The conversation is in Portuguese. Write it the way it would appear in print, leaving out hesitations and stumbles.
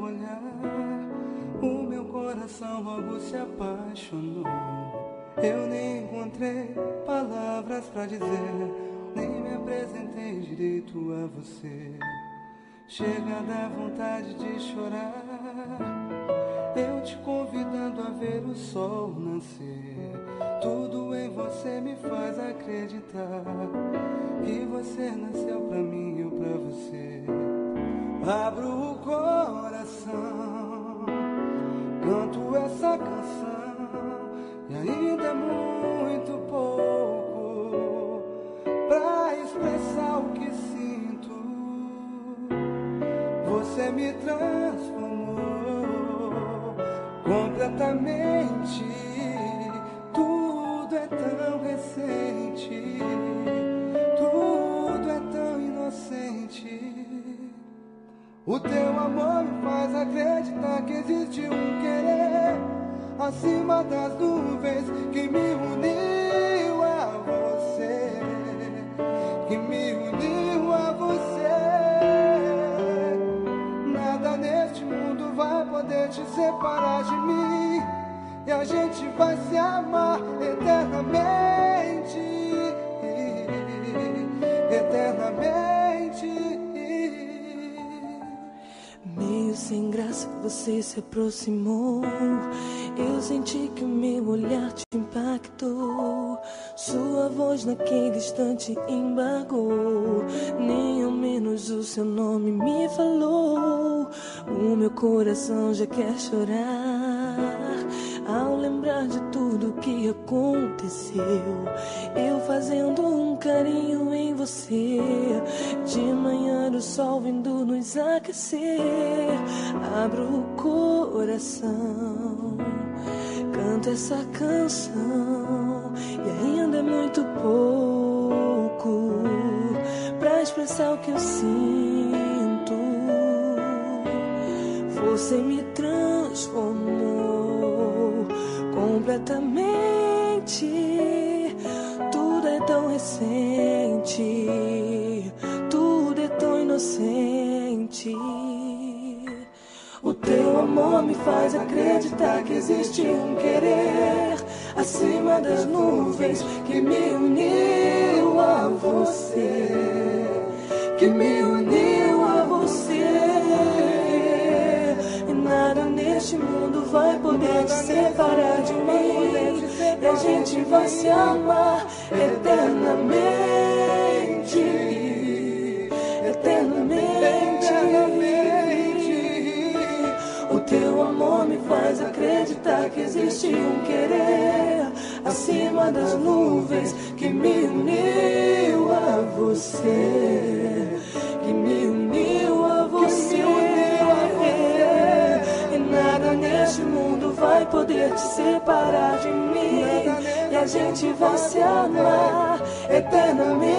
olhar, o meu coração logo se apaixonou. Eu nem encontrei palavras pra dizer, nem me apresentei direito a você. Chega a dar vontade de chorar, eu te convidando a ver o sol nascer. Tudo em você me faz acreditar que você nasceu pra mim e eu pra você. Abro o coração, canto essa canção, e ainda é muito pouco pra expressar o que sinto. Você me transformou completamente. Tudo é tão recente, tudo é tão inocente. O teu amor me faz acreditar que existe um querer acima das nuvens que me uniu a você, que me uniu a você. Nada neste mundo vai poder te separar de mim, e a gente vai se amar eternamente, eternamente. Meio sem graça você se aproximou, eu senti que o meu olhar te impactou. Sua voz naquele instante embargou, nem ao menos o seu nome me falou. O meu coração já quer chorar ao lembrar de tudo que aconteceu. Eu fazendo um carinho em você, de manhã o sol vindo nos aquecer. Abro o coração, canto essa canção, e ainda é muito pouco pra expressar o que eu sinto. Você me transformou completamente. Tudo é tão recente, tudo é tão inocente. O teu amor me faz acreditar que existe um querer acima das nuvens que me uniu a você, que me uniu a você. E nada neste mundo vai poder te separar de mim, e a gente vai se amar eternamente, eternamente. O teu amor me faz acreditar que existe um querer acima das nuvens que me uniu a você, que me uniu a você. E nada neste mundo vai poder te separar de mim, e a gente vai se amar eternamente,